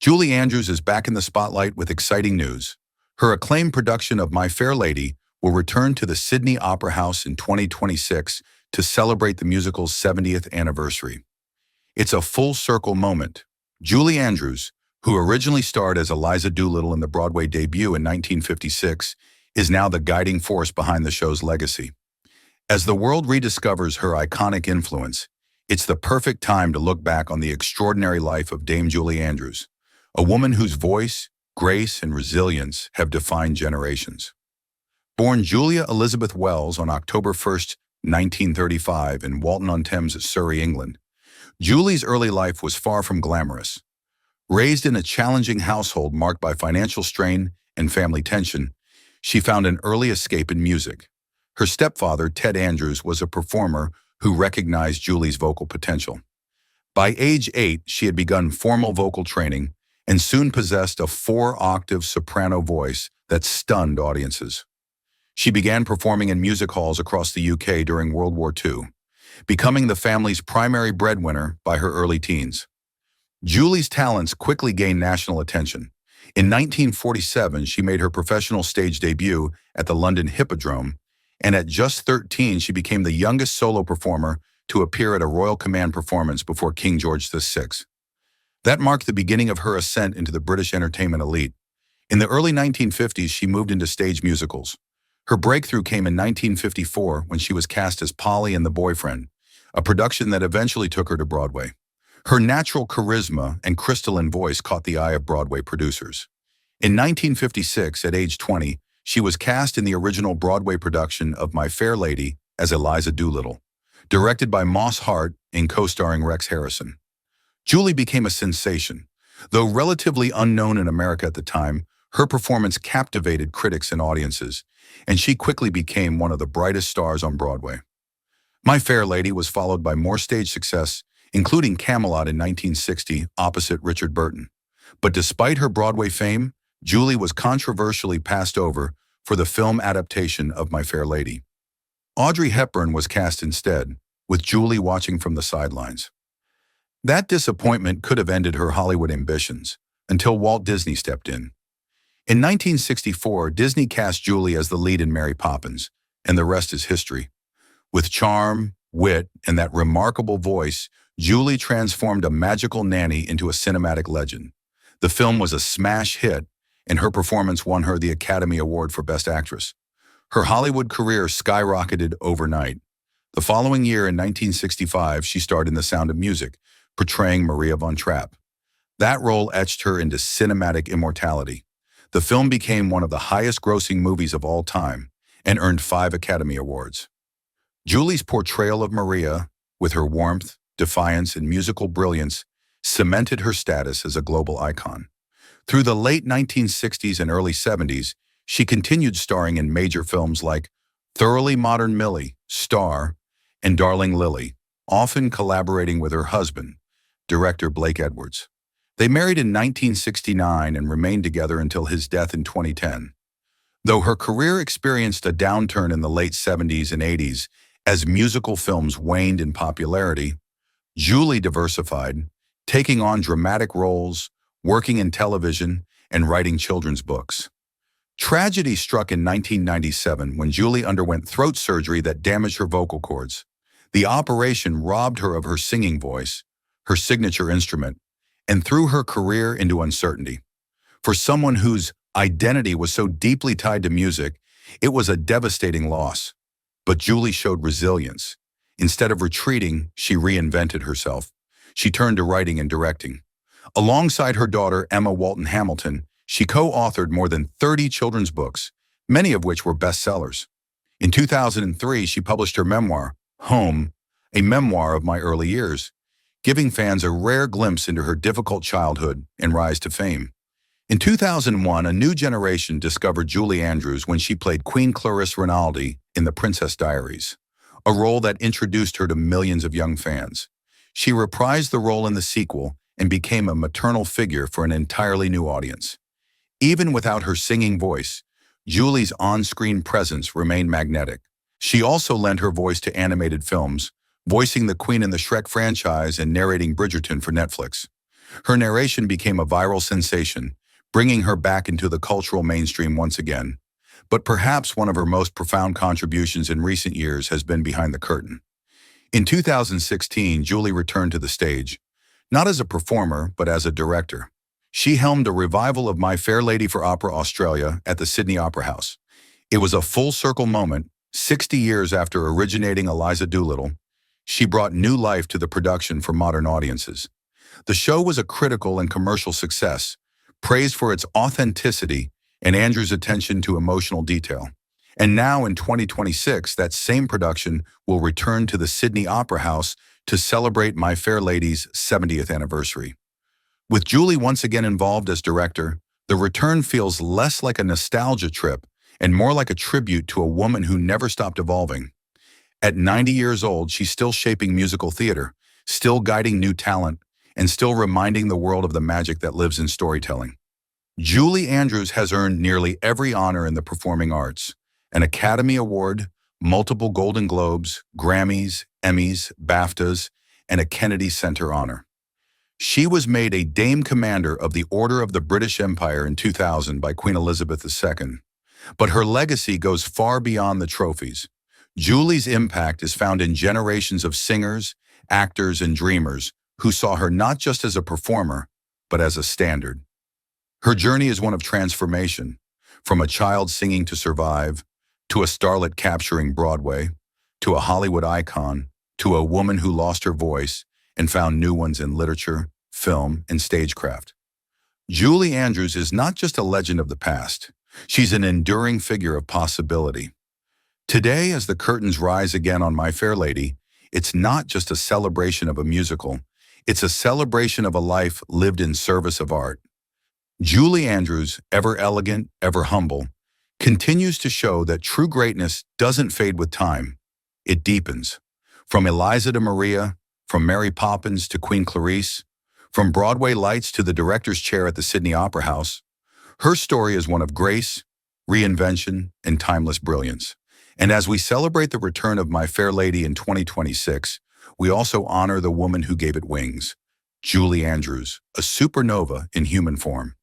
Julie Andrews is back in the spotlight with exciting news. Her acclaimed production of My Fair Lady will return to the Sydney Opera House in 2026 to celebrate the musical's 70th anniversary. It's a full-circle moment. Julie Andrews, who originally starred as Eliza Doolittle in the Broadway debut in 1956, is now the guiding force behind the show's legacy. As the world rediscovers her iconic influence, it's the perfect time to look back on the extraordinary life of Dame Julie Andrews, a woman whose voice, grace, and resilience have defined generations. Born Julia Elizabeth Wells on October 1st, 1935 in Walton-on-Thames, Surrey, England, Julie's early life was far from glamorous. Raised in a challenging household marked by financial strain and family tension, she found an early escape in music. Her stepfather, Ted Andrews, was a performer who recognized Julie's vocal potential. By age 8, she had begun formal vocal training and soon possessed a 4-octave soprano voice that stunned audiences. She began performing in music halls across the UK during World War II, becoming the family's primary breadwinner by her early teens. Julie's talents quickly gained national attention. In 1947, she made her professional stage debut at the London Hippodrome, and at just 13, she became the youngest solo performer to appear at a Royal Command performance before King George VI. That marked the beginning of her ascent into the British entertainment elite. In the early 1950s, she moved into stage musicals. Her breakthrough came in 1954 when she was cast as Polly and the Boyfriend, a production that eventually took her to Broadway. Her natural charisma and crystalline voice caught the eye of Broadway producers. In 1956, at age 20, she was cast in the original Broadway production of My Fair Lady as Eliza Doolittle, directed by Moss Hart and co-starring Rex Harrison. Julie became a sensation. Though relatively unknown in America at the time, her performance captivated critics and audiences, and she quickly became one of the brightest stars on Broadway. My Fair Lady was followed by more stage success, including Camelot in 1960 opposite Richard Burton. But despite her Broadway fame, Julie was controversially passed over for the film adaptation of My Fair Lady. Audrey Hepburn was cast instead, with Julie watching from the sidelines. That disappointment could have ended her Hollywood ambitions, until Walt Disney stepped in. In 1964, Disney cast Julie as the lead in Mary Poppins, and the rest is history. With charm, wit, and that remarkable voice, Julie transformed a magical nanny into a cinematic legend. The film was a smash hit, and her performance won her the Academy Award for Best Actress. Her Hollywood career skyrocketed overnight. The following year, in 1965, she starred in The Sound of Music, portraying Maria von Trapp. That role etched her into cinematic immortality. The film became one of the highest-grossing movies of all time and earned 5 Academy Awards. Julie's portrayal of Maria, with her warmth, defiance, and musical brilliance, cemented her status as a global icon. Through the late 1960s and early 70s, she continued starring in major films like Thoroughly Modern Millie, Star, and Darling Lily, often collaborating with her husband, director Blake Edwards. They married in 1969 and remained together until his death in 2010. Though her career experienced a downturn in the late 70s and 80s as musical films waned in popularity, Julie diversified, taking on dramatic roles, working in television, and writing children's books. Tragedy struck in 1997 when Julie underwent throat surgery that damaged her vocal cords. The operation robbed her of her singing voice, her signature instrument, and threw her career into uncertainty. For someone whose identity was so deeply tied to music, it was a devastating loss. But Julie showed resilience. Instead of retreating, she reinvented herself. She turned to writing and directing. Alongside her daughter, Emma Walton Hamilton, she co-authored more than 30 children's books, many of which were bestsellers. In 2003, she published her memoir, Home, a memoir of my early years, giving fans a rare glimpse into her difficult childhood and rise to fame. In 2001, a new generation discovered Julie Andrews when she played Queen Clarisse Rinaldi in The Princess Diaries, a role that introduced her to millions of young fans. She reprised the role in the sequel and became a maternal figure for an entirely new audience. Even without her singing voice, Julie's on-screen presence remained magnetic. She also lent her voice to animated films, voicing the Queen in the Shrek franchise and narrating Bridgerton for Netflix. Her narration became a viral sensation, bringing her back into the cultural mainstream once again. But perhaps one of her most profound contributions in recent years has been behind the curtain. In 2016, Julie returned to the stage, not as a performer, but as a director. She helmed a revival of My Fair Lady for Opera Australia at the Sydney Opera House. It was a full-circle moment. 60 years after originating Eliza Doolittle, she brought new life to the production for modern audiences. The show was a critical and commercial success, praised for its authenticity and Andrew's attention to emotional detail. And now in 2026, that same production will return to the Sydney Opera House to celebrate My Fair Lady's 70th anniversary. With Julie once again involved as director, the return feels less like a nostalgia trip and more like a tribute to a woman who never stopped evolving. At 90 years old, she's still shaping musical theater, still guiding new talent, and still reminding the world of the magic that lives in storytelling. Julie Andrews has earned nearly every honor in the performing arts: an Academy Award, multiple Golden Globes, Grammys, Emmys, BAFTAs, and a Kennedy Center honor. She was made a Dame Commander of the Order of the British Empire in 2000 by Queen Elizabeth II. But her legacy goes far beyond the trophies. Julie's impact is found in generations of singers, actors, and dreamers who saw her not just as a performer, but as a standard. Her journey is one of transformation, from a child singing to survive, to a starlet capturing Broadway, to a Hollywood icon, to a woman who lost her voice and found new ones in literature, film, and stagecraft. Julie Andrews is not just a legend of the past. She's an enduring figure of possibility. Today, as the curtains rise again on My Fair Lady, it's not just a celebration of a musical, it's a celebration of a life lived in service of art. Julie Andrews, ever elegant, ever humble, continues to show that true greatness doesn't fade with time. It deepens. From Eliza to Maria, from Mary Poppins to Queen Clarice, from Broadway lights to the director's chair at the Sydney Opera House, her story is one of grace, reinvention, and timeless brilliance. And as we celebrate the return of My Fair Lady in 2026, we also honor the woman who gave it wings, Julie Andrews, a supernova in human form.